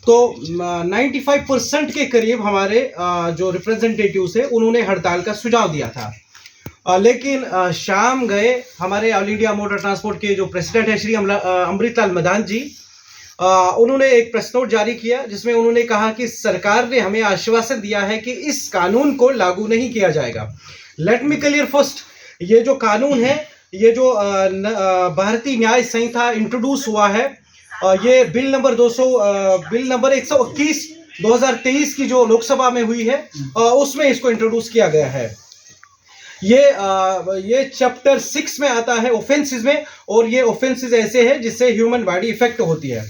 तो 95% के करीब हमारे जो रिप्रेजेंटेटिव्स है उन्होंने हड़ताल का सुझाव दिया था। लेकिन शाम गए हमारे ऑल इंडिया मोटर ट्रांसपोर्ट के जो प्रेसिडेंट है श्री अमृतलाल मदान जी, उन्होंने एक प्रेस नोट जारी किया जिसमें उन्होंने कहा कि सरकार ने हमें आश्वासन दिया है कि इस कानून को लागू नहीं किया जाएगा। लेट मी क्लियर फर्स्ट, ये जो कानून है, ये जो भारतीय न्याय संहिता इंट्रोड्यूस हुआ है, ये बिल नंबर 121 2023 की जो लोकसभा में हुई है, उसमें इसको इंट्रोड्यूस किया गया है। ये चैप्टर 6 में आता है ऑफेंसेस में, और ये ऑफेंसेस ऐसे हैं जिससे ह्यूमन बॉडी इफेक्ट होती है।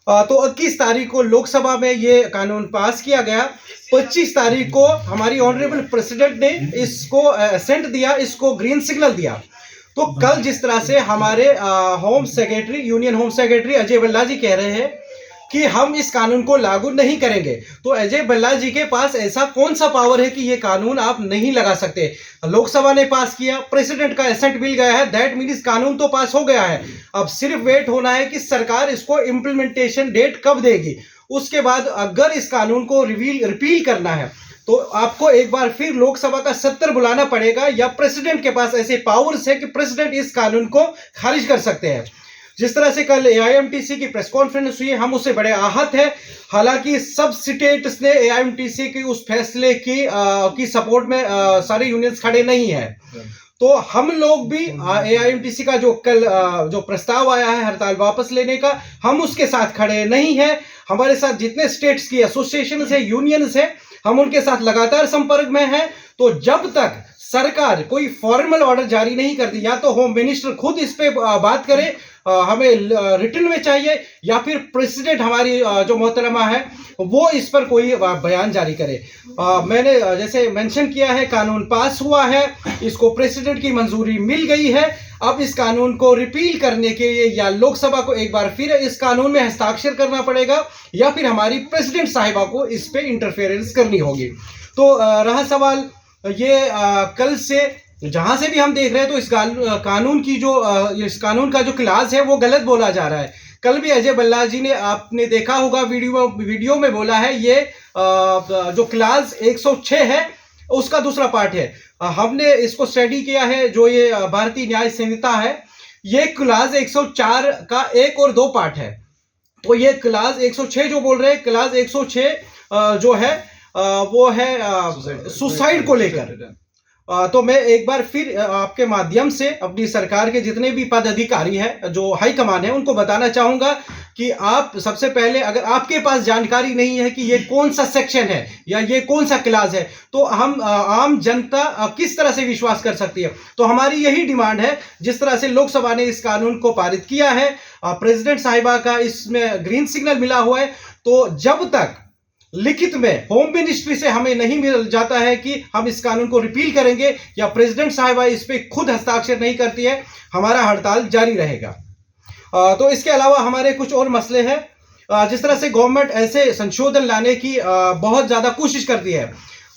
तो 21 तारीख को लोकसभा में ये कानून पास किया गया। 25 तारीख को हमारी ऑनरेबल प्रेसिडेंट ने इसको असेंट दिया, इसको ग्रीन सिग्नल दिया। तो कल जिस तरह से हमारे home secretary, union home secretary Ajay Bhalla ji कह रहे हैं कि हम इस कानून को लागू नहीं करेंगे, तो अजय भल्ला जी के पास ऐसा कौन सा पावर है कि ये कानून आप नहीं लगा सकते? लोकसभा ने पास किया, प्रेसिडेंट का एसेंट मिल गया है, दैट मीन्स कानून तो पास हो गया है। अब सिर्फ वेट होना है कि सरकार इसको इम्प्लीमेंटेशन डेट कब देगी। उसके बाद अगर इस कानून को रिपील करना है तो आपको एक बार फिर लोकसभा का सत्र बुलाना पड़ेगा, या प्रेसिडेंट के पास ऐसे पावर्स है कि प्रेसिडेंट इस कानून को खारिज कर सकते हैं। जिस तरह से कल AIMTC की प्रेस कॉन्फ्रेंस हुई, हम उससे बड़े आहत हैं। हालांकि सब स्टेट्स ने AIMTC की उस फैसले की सपोर्ट में सारे यूनियंस खड़े नहीं है। तो हम लोग भी AIMTC का जो कल जो प्रस्ताव आया है हड़ताल वापस लेने का, हम उसके साथ खड़े नहीं है। हमारे साथ जितने स्टेट्स की एसोसिएशन है, यूनियंस है, हम उनके साथ लगातार संपर्क में हैं। तो जब तक सरकार कोई फॉर्मल ऑर्डर जारी नहीं करती, या तो होम मिनिस्टर खुद इस पे बात करे, हमें रिटन में चाहिए, या फिर प्रेसिडेंट हमारी जो मोहतरमा है वो इस पर कोई बयान जारी करे। मैंने जैसे मेंशन किया है, कानून पास हुआ है, इसको प्रेसिडेंट की मंजूरी मिल गई है। अब इस कानून को रिपील करने के लिए या लोकसभा को एक बार फिर इस कानून में हस्ताक्षर करना पड़ेगा, या फिर हमारी प्रेसिडेंट साहिबा को इस पे इंटरफेरेंस करनी होगी। तो रहा सवाल ये कल से जहां से भी हम देख रहे हैं, तो इस कानून की इस कानून का जो क्लास है वो गलत बोला जा रहा है। कल भी अजय भल्ला जी ने, आपने देखा होगा वीडियो में बोला है, ये जो क्लास 106 है उसका दूसरा पार्ट है। हमने इसको स्टडी किया है, जो ये भारतीय न्याय संहिता है, ये क्लास 104 का 1 और 2 पार्ट है। तो ये क्लास 106 जो बोल रहे हैं, क्लास 106 जो है वो है सुसाइड को लेकर। तो मैं एक बार फिर आपके माध्यम से अपनी सरकार के जितने भी पदाधिकारी हैं, जो हाई कमान है, उनको बताना चाहूंगा कि आप सबसे पहले, अगर आपके पास जानकारी नहीं है कि ये कौन सा सेक्शन है या ये कौन सा क्लास है, तो हम आम जनता किस तरह से विश्वास कर सकती है। तो हमारी यही डिमांड है, जिस तरह से लोकसभा ने इस कानून को पारित किया है, प्रेसिडेंट साहिबा का इसमें ग्रीन सिग्नल मिला हुआ है, तो जब तक लिखित में होम मिनिस्ट्री से हमें नहीं मिल जाता है कि हम इस कानून को रिपील करेंगे, या प्रेसिडेंट साहिबा इस पे खुद हस्ताक्षर नहीं करती है, हमारा हड़ताल जारी रहेगा। तो इसके अलावा हमारे कुछ और मसले हैं। जिस तरह से गवर्नमेंट ऐसे संशोधन लाने की बहुत ज्यादा कोशिश करती है,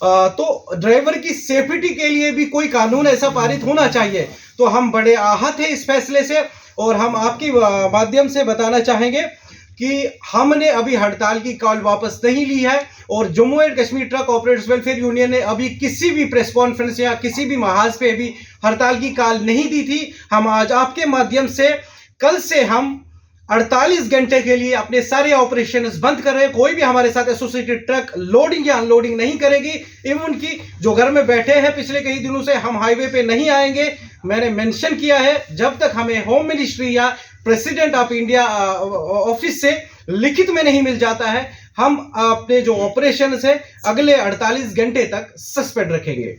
तो ड्राइवर की सेफ्टी के लिए भी कोई कानून ऐसा पारित होना चाहिए। तो हम बड़े आहत हैं इस फैसले से, और हम आपके माध्यम से बताना चाहेंगे कि हमने अभी हड़ताल की कॉल वापस नहीं ली है, और Jammu and Kashmir truck operators welfare union ने अभी किसी भी प्रेस कॉन्फ्रेंस या किसी भी महाज पे भी हड़ताल की कॉल नहीं दी थी। हम आज आपके माध्यम से, कल से हम 48 घंटे के लिए अपने सारे ऑपरेशंस बंद कर रहे हैं। कोई भी हमारे साथ एसोसिएटेड ट्रक लोडिंग या अनलोडिंग नहीं करेगी। इवन की जो घर में बैठे हैं पिछले कई दिनों से, हम हाईवे पे नहीं आएंगे। मैंने मेंशन किया है, जब तक हमें होम मिनिस्ट्री या प्रेसिडेंट ऑफ इंडिया ऑफिस से लिखित में नहीं मिल जाता है, हम अपने जो ऑपरेशंस है अगले 48 घंटे तक सस्पेंड रखेंगे।